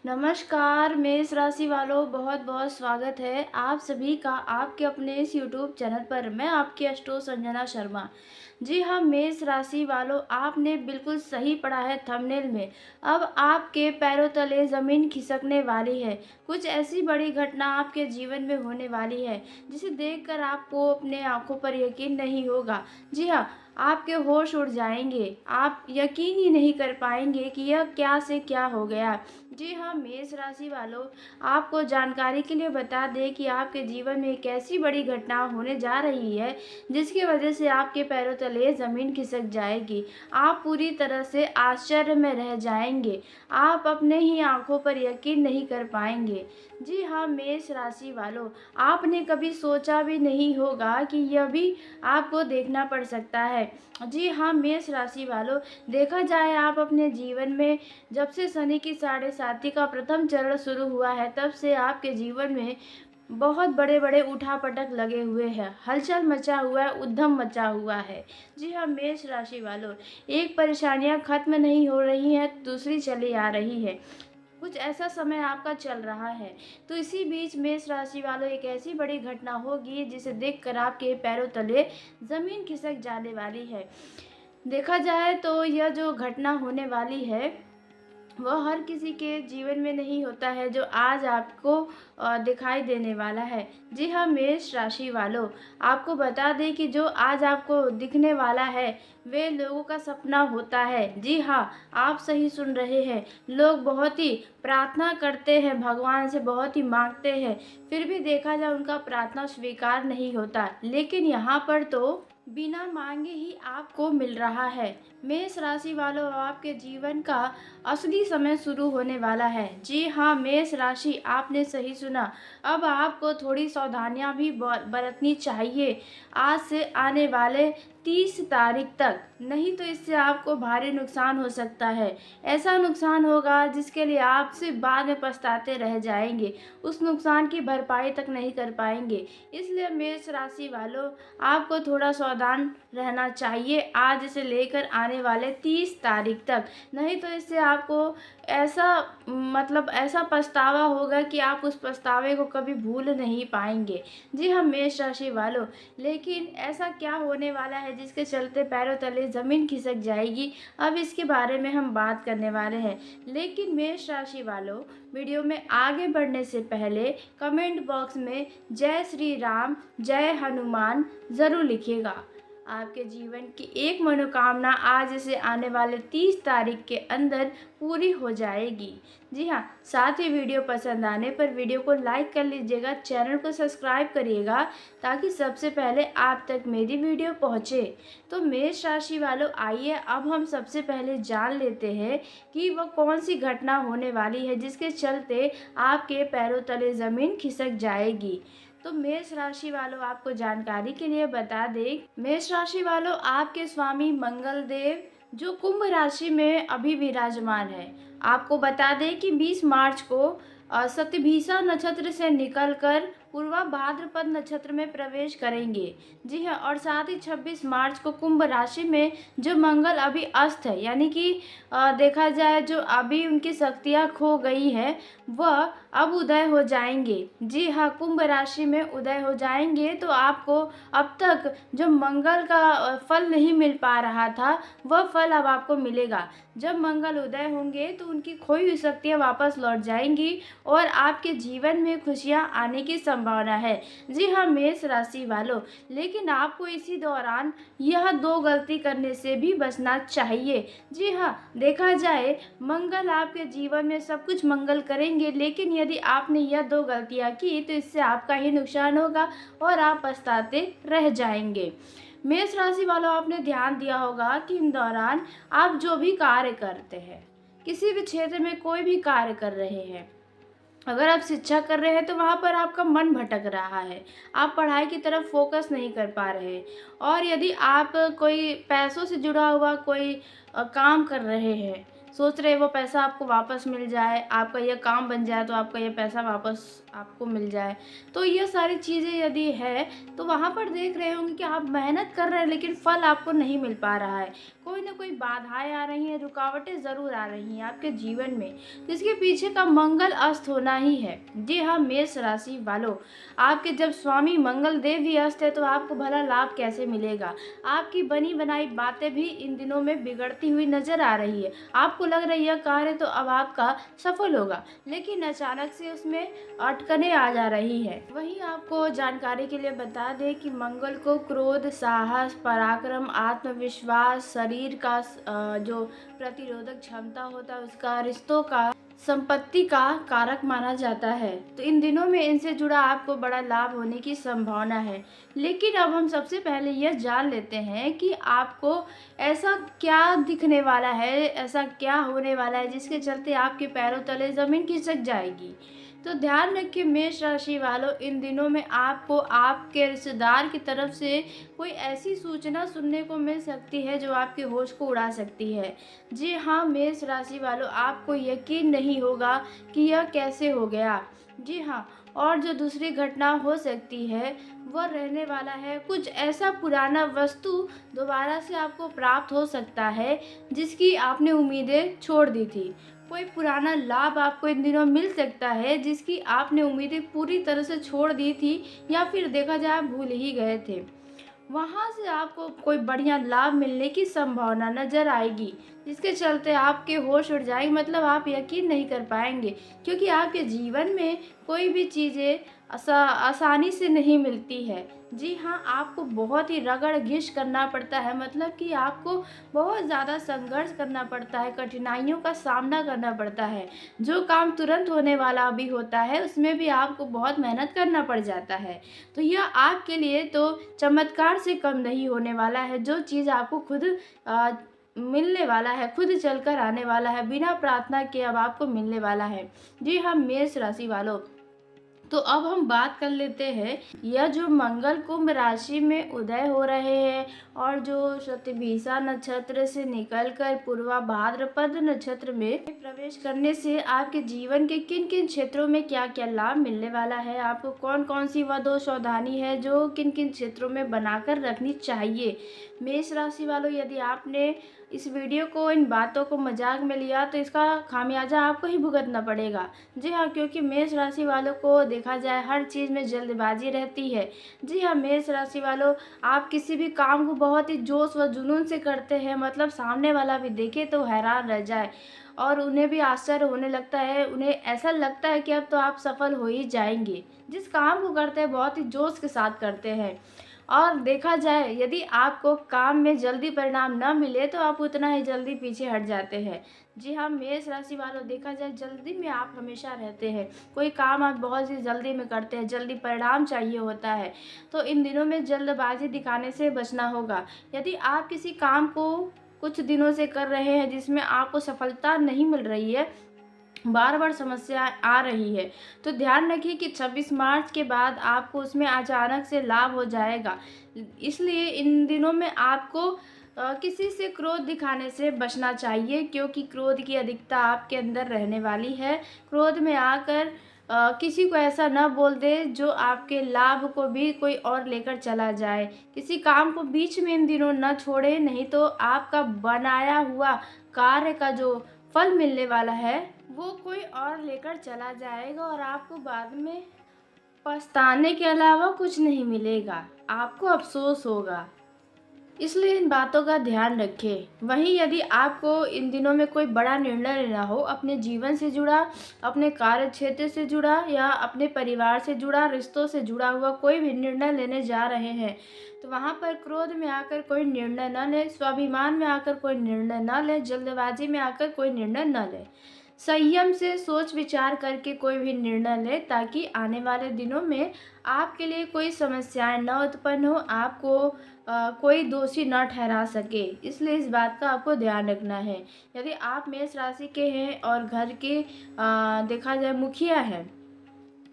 नमस्कार मेष राशि वालों, बहुत बहुत स्वागत है आप सभी का आपके अपने इस यूट्यूब चैनल पर। मैं आपकी एस्ट्रो संजना शर्मा। जी हाँ मेष राशि वालों, आपने बिल्कुल सही पढ़ा है थंबनेल में। अब आपके पैरों तले ज़मीन खिसकने वाली है। कुछ ऐसी बड़ी घटना आपके जीवन में होने वाली है जिसे देखकर आपको अपने आंखों पर यकीन नहीं होगा। जी हाँ, आपके होश उड़ जाएंगे। आप यकीन ही नहीं कर पाएंगे कि यह क्या से क्या हो गया। जी हाँ मेष राशि वालों, आपको जानकारी के लिए बता दें कि आपके जीवन में एक ऐसी बड़ी घटना होने जा रही है जिसकी वजह से आपके पैरों तले ज़मीन खिसक जाएगी। आप पूरी तरह से आश्चर्य में रह जाएंगे। आप अपने ही आंखों पर यकीन नहीं कर पाएंगे। जी हाँ मेष राशि वालों, आपने कभी सोचा भी नहीं होगा कि यह भी आपको देखना पड़ सकता है। जी हाँ मेष राशि वालों, देखा जाए आप अपने जीवन में जब से शनि की साढ़े साती का प्रथम चरण शुरू हुआ है तब से आपके जीवन में बहुत बड़े बड़े उठापटक लगे हुए हैं, हलचल मचा हुआ है, उद्यम मचा हुआ है। जी हाँ मेष राशि वालों, एक परेशानियां खत्म नहीं हो रही हैं, दूसरी चली आ रही है। कुछ ऐसा समय आपका चल रहा है। तो इसी बीच मेष राशि वालों, एक ऐसी बड़ी घटना होगी जिसे देखकर आपके पैरों तले जमीन खिसक जाने वाली है। देखा जाए तो यह जो घटना होने वाली है वह हर किसी के जीवन में नहीं होता है जो आज आपको दिखाई देने वाला है। जी हाँ मेष राशि वालों, आपको बता दें कि जो आज आपको दिखने वाला है वे लोगों का सपना होता है। जी हाँ, आप सही सुन रहे हैं। लोग बहुत ही प्रार्थना करते हैं, भगवान से बहुत ही मांगते हैं, फिर भी देखा जाए उनका प्रार्थना स्वीकार नहीं होता। लेकिन यहाँ पर तो बिना मांगे ही आपको मिल रहा है। मेष राशि वालों, आपके जीवन का असली समय शुरू होने वाला है। जी हाँ मेष राशि, आपने सही सुना। अब आपको थोड़ी सावधानियां भी बरतनी चाहिए आज से आने वाले 30 तारीख तक, नहीं तो इससे आपको भारी नुकसान हो सकता है। ऐसा नुकसान होगा जिसके लिए आप सिर्फ बाद में पछताते रह जाएंगे, उस नुकसान की भरपाई तक नहीं कर पाएंगे। इसलिए मेष राशि वालों, आपको थोड़ा सावधान रहना चाहिए आज से लेकर आने वाले 30 तारीख तक, नहीं तो इससे आपको ऐसा ऐसा पछतावा होगा कि आप उस पछतावे को कभी भूल नहीं पाएंगे। जी हाँ मेष राशि वालों, लेकिन ऐसा क्या होने वाला है जिसके चलते पैरों तले ज़मीन खिसक जाएगी, अब इसके बारे में हम बात करने वाले हैं। लेकिन मेष राशि वालों, वीडियो में आगे बढ़ने से पहले कमेंट बॉक्स में जय श्री राम, जय हनुमान ज़रूर लिखिएगा। आपके जीवन की एक मनोकामना आज से आने वाले 30 तारीख के अंदर पूरी हो जाएगी। जी हाँ, साथ ही वीडियो पसंद आने पर वीडियो को लाइक कर लीजिएगा, चैनल को सब्सक्राइब करिएगा ताकि सबसे पहले आप तक मेरी वीडियो पहुँचे। तो मेष राशि वालों, आइए अब हम सबसे पहले जान लेते हैं कि वह कौन सी घटना होने वाली है जिसके चलते आपके पैरों तले ज़मीन खिसक जाएगी। तो मेष राशि वालों, आपको जानकारी के लिए बता दें, मेष राशि वालों, आपके स्वामी मंगल देव जो कुंभ राशि में अभी विराजमान है। आपको बता दें कि 20 मार्च को शतभिषा नक्षत्र से निकलकर पूर्वा भाद्रपद नक्षत्र में प्रवेश करेंगे। जी हाँ, और साथ ही 26 मार्च को कुंभ राशि में जो मंगल अभी अस्त है, यानी कि देखा जाए जो अभी उनकी शक्तियाँ खो गई है वह अब उदय हो जाएंगे। जी हाँ, कुंभ राशि में उदय हो जाएंगे। तो आपको अब तक जो मंगल का फल नहीं मिल पा रहा था वह फल अब आपको मिलेगा। जब मंगल उदय होंगे तो उनकी खोई हुई शक्तियाँ वापस लौट जाएंगी और आपके जीवन में खुशियाँ आने की संभावना है। जी हाँ मेष राशि वालों, लेकिन आपको इसी दौरान यह 2 गलती करने से भी बचना चाहिए। जी हाँ, देखा जाए मंगल आपके जीवन में सब कुछ मंगल करेंगे, लेकिन यदि आपने यह 2 गलतियाँ की तो इससे आपका ही नुकसान होगा और आप पछताते रह जाएंगे। मेष राशि वालों, आपने ध्यान दिया होगा कि इन दौरान आप जो भी कार्य करते हैं, किसी भी क्षेत्र में कोई भी कार्य कर रहे हैं, अगर आप शिक्षा कर रहे हैं तो वहाँ पर आपका मन भटक रहा है, आप पढ़ाई की तरफ फोकस नहीं कर पा रहे। और यदि आप कोई पैसों से जुड़ा हुआ कोई काम कर रहे हैं, सोच रहे वो पैसा आपको वापस मिल जाए, आपका यह काम बन जाए तो आपका यह पैसा वापस आपको मिल जाए, तो ये सारी चीज़ें यदि है तो वहाँ पर देख रहे होंगे कि आप मेहनत कर रहे हैं लेकिन फल आपको नहीं मिल पा रहा है। कोई ना कोई बाधाएं आ रही हैं, रुकावटें ज़रूर आ रही हैं आपके जीवन में, जिसके पीछे का मंगल अस्त होना ही है। जी हाँ, मेष राशि वालों, आपके जब स्वामी मंगल देव ही अस्त है तो आपको भला लाभ कैसे मिलेगा। आपकी बनी बनाई बातें भी इन दिनों में बिगड़ती हुई नजर आ रही है। आपको लग रहा है यह कार्य तो अब आपका सफल होगा, लेकिन अचानक से उसमें अटकनें आ जा रही है। वहीं आपको जानकारी के लिए बता दें कि मंगल को क्रोध, साहस, पराक्रम, आत्मविश्वास, शरीर का जो प्रतिरोधक क्षमता होता है उसका, रिश्तों का, संपत्ति का कारक माना जाता है। तो इन दिनों में इनसे जुड़ा आपको बड़ा लाभ होने की संभावना है। लेकिन अब हम सबसे पहले यह जान लेते हैं कि आपको ऐसा क्या दिखने वाला है, ऐसा क्या होने वाला है जिसके चलते आपके पैरों तले ज़मीन खिसक जाएगी। तो ध्यान रखिए मेष राशि वालों, इन दिनों में आपको आपके रिश्तेदार की तरफ से कोई ऐसी सूचना सुनने को मिल सकती है जो आपके होश को उड़ा सकती है। जी हाँ, मेष राशि वालों, आपको यकीन नहीं होगा कि यह कैसे हो गया। जी हाँ, और जो दूसरी घटना हो सकती है वह रहने वाला है, कुछ ऐसा पुराना वस्तु दोबारा से आपको प्राप्त हो सकता है जिसकी आपने उम्मीदें छोड़ दी थी। कोई पुराना लाभ आपको इन दिनों मिल सकता है जिसकी आपने उम्मीदें पूरी तरह से छोड़ दी थी, या फिर देखा जाए आप भूल ही गए थे। वहाँ से आपको कोई बढ़िया लाभ मिलने की संभावना नज़र आएगी, जिसके चलते आपके होश उड़ जाएंगे, मतलब आप यकीन नहीं कर पाएंगे, क्योंकि आपके जीवन में कोई भी चीज़ें आसानी से नहीं मिलती है। जी हाँ, आपको बहुत ही रगड़ घिस करना पड़ता है, मतलब कि आपको बहुत ज़्यादा संघर्ष करना पड़ता है, कठिनाइयों का सामना करना पड़ता है। जो काम तुरंत होने वाला भी होता है उसमें भी आपको बहुत मेहनत करना पड़ जाता है। तो यह आपके लिए तो चमत्कार से कम नहीं होने वाला है। जो चीज़ आपको खुद अ, मिलने वाला है, खुद चलकर आने वाला है, बिना प्रार्थना के अब आपको मिलने वाला है। जी हाँ, मेष राशि वालों, तो अब हम बात कर लेते हैं, यह जो मंगल कुंभ राशि में उदय हो रहे हैं और जो शतभिषा नक्षत्र से निकलकर पूर्वा भाद्रपद नक्षत्र में प्रवेश करने से आपके जीवन के किन किन क्षेत्रों में क्या क्या लाभ मिलने वाला है, आपको कौन कौन सी वह दो सावधानी है जो किन किन क्षेत्रों में बनाकर रखनी चाहिए। मेष राशि वालों, यदि आपने इस वीडियो को, इन बातों को मजाक में लिया तो इसका खामियाजा आपको ही भुगतना पड़ेगा। जी हाँ, क्योंकि मेष राशि वालों को देखा जाए हर चीज़ में जल्दबाजी रहती है। जी हाँ, मेष राशि वालों, आप किसी भी काम को बहुत ही जोश व जुनून से करते हैं, मतलब सामने वाला भी देखे तो हैरान रह जाए और उन्हें भी आश्चर्य होने लगता है। उन्हें ऐसा लगता है कि अब तो आप सफल हो ही जाएंगे। जिस काम को करते हैं बहुत ही जोश के साथ करते हैं, और देखा जाए यदि आपको काम में जल्दी परिणाम न मिले तो आप उतना ही जल्दी पीछे हट जाते हैं। जी हाँ, मेष राशि वालों, देखा जाए जल्दी में आप हमेशा रहते हैं। कोई काम आप बहुत ही जल्दी में करते हैं, जल्दी परिणाम चाहिए होता है, तो इन दिनों में जल्दबाजी दिखाने से बचना होगा। यदि आप किसी काम को कुछ दिनों से कर रहे हैं जिसमें आपको सफलता नहीं मिल रही है, बार बार समस्या आ रही है, तो ध्यान रखिए कि 26 मार्च के बाद आपको उसमें अचानक से लाभ हो जाएगा। इसलिए इन दिनों में आपको किसी से क्रोध दिखाने से बचना चाहिए, क्योंकि क्रोध की अधिकता आपके अंदर रहने वाली है। क्रोध में आकर किसी को ऐसा न बोल दे जो आपके लाभ को भी कोई और लेकर चला जाए। किसी काम को बीच में इन दिनों न छोड़े, नहीं तो आपका बनाया हुआ कार्य का जो फल मिलने वाला है वो कोई और लेकर चला जाएगा और आपको बाद में पछताने के अलावा कुछ नहीं मिलेगा, आपको अफसोस होगा। इसलिए इन बातों का ध्यान रखें। वहीं यदि आपको इन दिनों में कोई बड़ा निर्णय लेना हो, अपने जीवन से जुड़ा, अपने कार्य क्षेत्र से जुड़ा या अपने परिवार से जुड़ा, रिश्तों से जुड़ा हुआ कोई भी निर्णय लेने जा रहे हैं, तो वहाँ पर क्रोध में आकर कोई निर्णय न लें, स्वाभिमान में आकर कोई निर्णय न लें, जल्दबाजी में आकर कोई निर्णय न लें। संयम से सोच विचार करके कोई भी निर्णय लें, ताकि आने वाले दिनों में आपके लिए कोई समस्याएं न उत्पन्न हो, आपको कोई दोषी न ठहरा सके। इसलिए इस बात का आपको ध्यान रखना है। यदि आप मेष राशि के हैं और घर के देखा जाए मुखिया हैं,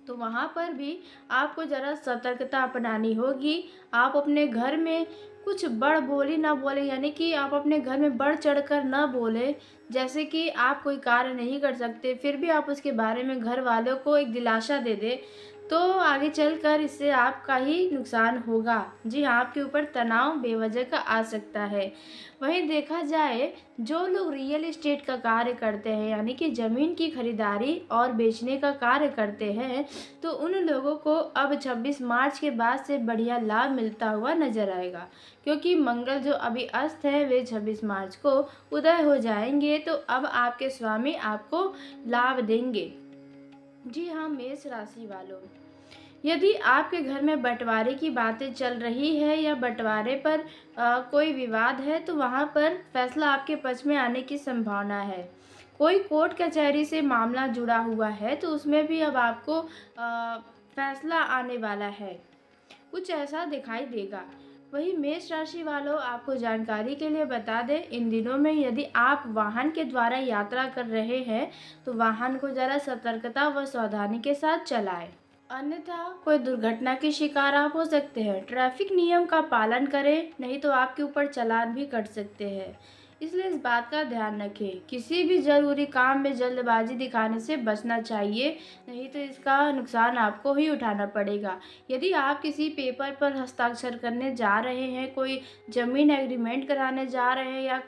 तो वहाँ पर भी आपको ज़रा सतर्कता अपनानी होगी। आप अपने घर में कुछ बड़ बोली ना बोले, यानी कि आप अपने घर में बढ़ चढ़कर ना बोले। जैसे कि आप कोई कार्य नहीं कर सकते फिर भी आप उसके बारे में घर वालों को एक दिलासा दे दें, तो आगे चलकर इससे आपका ही नुकसान होगा। जी हाँ, आपके ऊपर तनाव बेवजह का आ सकता है। वहीं देखा जाए, जो लोग रियल एस्टेट का कार्य करते हैं, यानी कि ज़मीन की खरीदारी और बेचने का कार्य करते हैं, तो उन लोगों को अब 26 मार्च के बाद से बढ़िया लाभ मिलता हुआ नज़र आएगा। क्योंकि मंगल जो अभी अस्त है, वे 26 मार्च को उदय हो जाएंगे, तो अब आपके स्वामी आपको लाभ देंगे। जी हाँ, मेष राशि वालों, यदि आपके घर में बंटवारे की बातें चल रही है या बंटवारे पर कोई विवाद है, तो वहाँ पर फैसला आपके पक्ष में आने की संभावना है। कोई कोर्ट कचहरी से मामला जुड़ा हुआ है, तो उसमें भी अब आपको फैसला आने वाला है। कुछ ऐसा दिखाई देगा। वही मेष राशि वालों, आपको जानकारी के लिए बता दें, इन दिनों में यदि आप वाहन के द्वारा यात्रा कर रहे हैं, तो वाहन को ज़रा सतर्कता व सावधानी के साथ चलाएं। अन्यथा कोई दुर्घटना के शिकार आप हो सकते हैं। ट्रैफिक नियम का पालन करें, नहीं तो आपके ऊपर चालान भी कट सकते हैं। इसलिए इस बात का ध्यान रखें, किसी भी ज़रूरी काम में जल्दबाजी दिखाने से बचना चाहिए, नहीं तो इसका नुकसान आपको ही उठाना पड़ेगा। यदि आप किसी पेपर पर हस्ताक्षर करने जा रहे हैं, कोई ज़मीन एग्रीमेंट कराने जा रहे हैं, या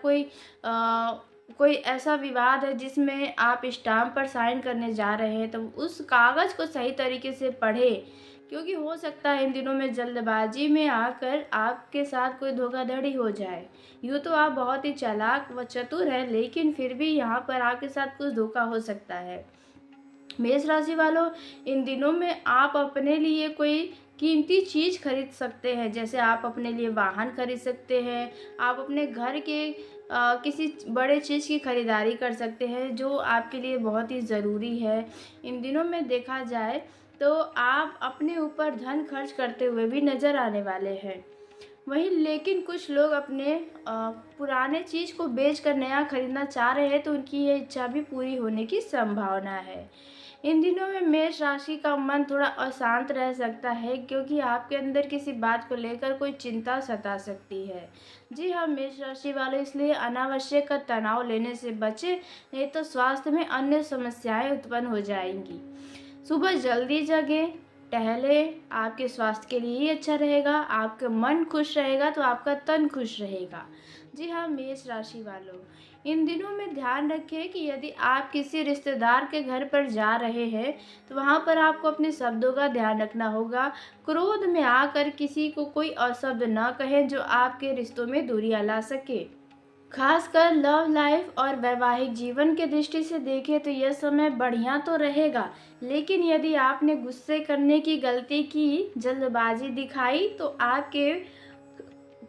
कोई ऐसा विवाद है जिसमें आप स्टाम्प पर साइन करने जा रहे हैं, तो उस कागज़ को सही तरीके से पढ़ें। क्योंकि हो सकता है इन दिनों में जल्दबाजी में आकर आपके साथ कोई धोखाधड़ी हो जाए। यूँ तो आप बहुत ही चालाक व चतुर हैं, लेकिन फिर भी यहाँ पर आपके साथ कुछ धोखा हो सकता है। मेष राशि वालों, इन दिनों में आप अपने लिए कोई कीमती चीज़ खरीद सकते हैं। जैसे आप अपने लिए वाहन खरीद सकते हैं, आप अपने घर के किसी बड़े चीज़ की खरीदारी कर सकते हैं, जो आपके लिए बहुत ही ज़रूरी है। इन दिनों में देखा जाए, तो आप अपने ऊपर धन खर्च करते हुए भी नज़र आने वाले हैं। वहीं लेकिन कुछ लोग अपने पुराने चीज़ को बेच कर नया खरीदना चाह रहे हैं, तो उनकी ये इच्छा भी पूरी होने की संभावना है। इन दिनों में मेष राशि का मन थोड़ा अशांत रह सकता है, क्योंकि आपके अंदर किसी बात को लेकर कोई चिंता सता सकती है। जी हाँ, मेष राशि वाले, इसलिए अनावश्यक तनाव लेने से बचें, नहीं तो स्वास्थ्य में अन्य समस्याएं उत्पन्न हो जाएंगी। सुबह जल्दी जगें, टहलें, आपके स्वास्थ्य के लिए ही अच्छा रहेगा। आपका मन खुश रहेगा तो आपका तन खुश रहेगा। जी हाँ, मेष राशि वालों, इन दिनों में ध्यान रखें कि यदि आप किसी रिश्तेदार के घर पर जा रहे हैं, तो वहाँ पर आपको अपने शब्दों का ध्यान रखना होगा। क्रोध में आकर किसी को कोई अशब्द न कहें जो आपके रिश्तों में दूरियां ला सके। खासकर लव लाइफ और वैवाहिक जीवन के दृष्टि से देखें, तो यह समय बढ़िया तो रहेगा, लेकिन यदि आपने गुस्से करने की गलती की, जल्दबाजी दिखाई, तो आपके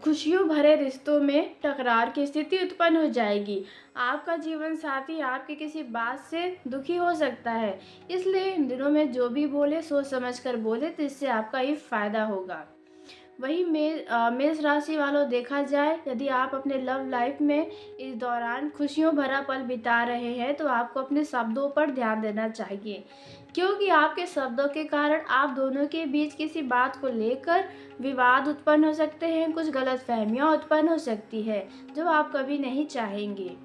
खुशियों भरे रिश्तों में टकरार की स्थिति उत्पन्न हो जाएगी। आपका जीवन साथी आपकी किसी बात से दुखी हो सकता है। इसलिए इन दिनों में जो भी बोले, सोच समझ कर बोले, तो इससे आपका ही फायदा होगा। वहीं मेष राशि वालों, देखा जाए, यदि आप अपने लव लाइफ में इस दौरान खुशियों भरा पल बिता रहे हैं, तो आपको अपने शब्दों पर ध्यान देना चाहिए। क्योंकि आपके शब्दों के कारण आप दोनों के बीच किसी बात को लेकर विवाद उत्पन्न हो सकते हैं, कुछ गलतफहमियां उत्पन्न हो सकती है, जो आप कभी नहीं चाहेंगे।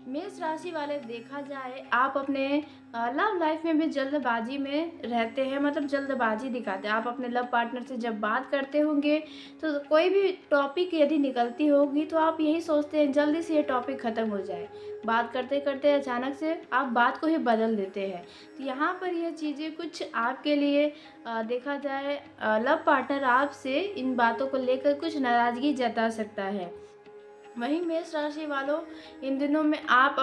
मेष राशि वाले, देखा जाए, आप अपने लव लाइफ में भी जल्दबाजी में रहते हैं, मतलब जल्दबाजी दिखाते हैं। आप अपने लव पार्टनर से जब बात करते होंगे, तो कोई भी टॉपिक यदि निकलती होगी, तो आप यही सोचते हैं जल्दी से ये टॉपिक ख़त्म हो जाए। बात करते करते अचानक से आप बात को ही बदल देते हैं। तो यहाँ पर यह चीज़ें कुछ आपके लिए देखा जाए, लव पार्टनर आपसे इन बातों को लेकर कुछ नाराज़गी जता सकता है। वहीं मेष राशि वालों, इन दिनों में आप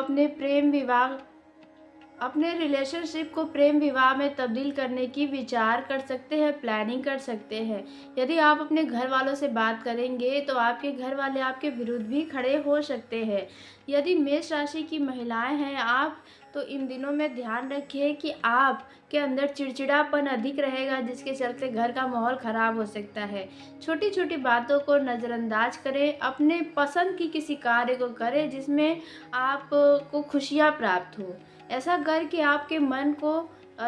अपने रिलेशनशिप को प्रेम विवाह में तब्दील करने की विचार कर सकते हैं, प्लानिंग कर सकते हैं। यदि आप अपने घर वालों से बात करेंगे, तो आपके घर वाले आपके विरुद्ध भी खड़े हो सकते हैं। यदि मेष राशि की महिलाएं हैं आप, तो इन दिनों में ध्यान रखिए कि आप के अंदर चिड़चिड़ापन अधिक रहेगा, जिसके चलते घर का माहौल ख़राब हो सकता है। छोटी छोटी बातों को नज़रअंदाज करें, अपने पसंद की किसी कार्य को करें जिसमें आपको खुशियाँ प्राप्त हो। ऐसा करके आपके मन को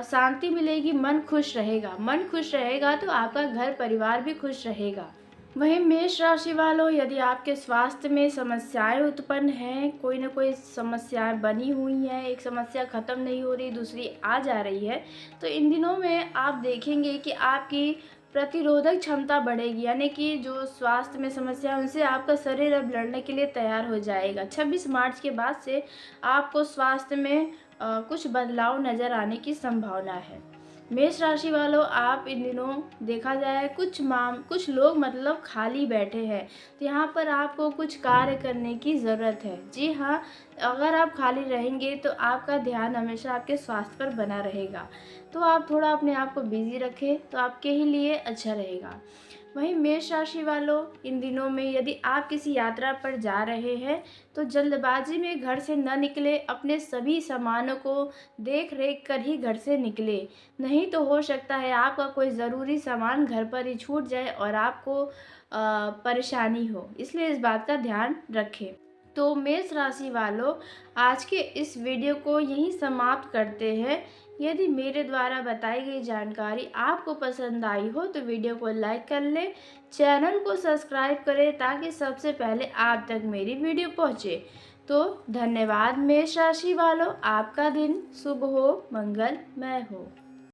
शांति मिलेगी, मन खुश रहेगा। मन खुश रहेगा तो आपका घर परिवार भी खुश रहेगा। वहीं मेष राशि वालों, यदि आपके स्वास्थ्य में समस्याएं उत्पन्न हैं, कोई ना कोई समस्याएं बनी हुई हैं, एक समस्या ख़त्म नहीं हो रही, दूसरी आ जा रही है, तो इन दिनों में आप देखेंगे कि आपकी प्रतिरोधक क्षमता बढ़ेगी, यानी कि जो स्वास्थ्य में समस्या है उनसे आपका शरीर अब लड़ने के लिए तैयार हो जाएगा। 26 मार्च के बाद से आपको स्वास्थ्य में कुछ बदलाव नज़र आने की संभावना है। मेष राशि वालों, आप इन दिनों देखा जाए कुछ लोग मतलब खाली बैठे हैं, तो यहाँ पर आपको कुछ कार्य करने की ज़रूरत है। जी हाँ, अगर आप खाली रहेंगे तो आपका ध्यान हमेशा आपके स्वास्थ्य पर बना रहेगा, तो आप थोड़ा अपने आप को बिजी रखें तो आपके ही लिए अच्छा रहेगा। वहीं मेष राशि वालों, इन दिनों में यदि आप किसी यात्रा पर जा रहे हैं तो जल्दबाजी में घर से न निकले, अपने सभी सामानों को देख रेख कर ही घर से निकले, नहीं तो हो सकता है आपका कोई ज़रूरी सामान घर पर ही छूट जाए और आपको परेशानी हो, इसलिए इस बात का ध्यान रखें। तो मेष राशि वालों, आज के इस वीडियो को यहीं समाप्त करते हैं। यदि मेरे द्वारा बताई गई जानकारी आपको पसंद आई हो तो वीडियो को लाइक कर लें, चैनल को सब्सक्राइब करें ताकि सबसे पहले आप तक मेरी वीडियो पहुंचे। तो धन्यवाद मेष राशि वालों, आपका दिन शुभ हो, मंगलमय हो।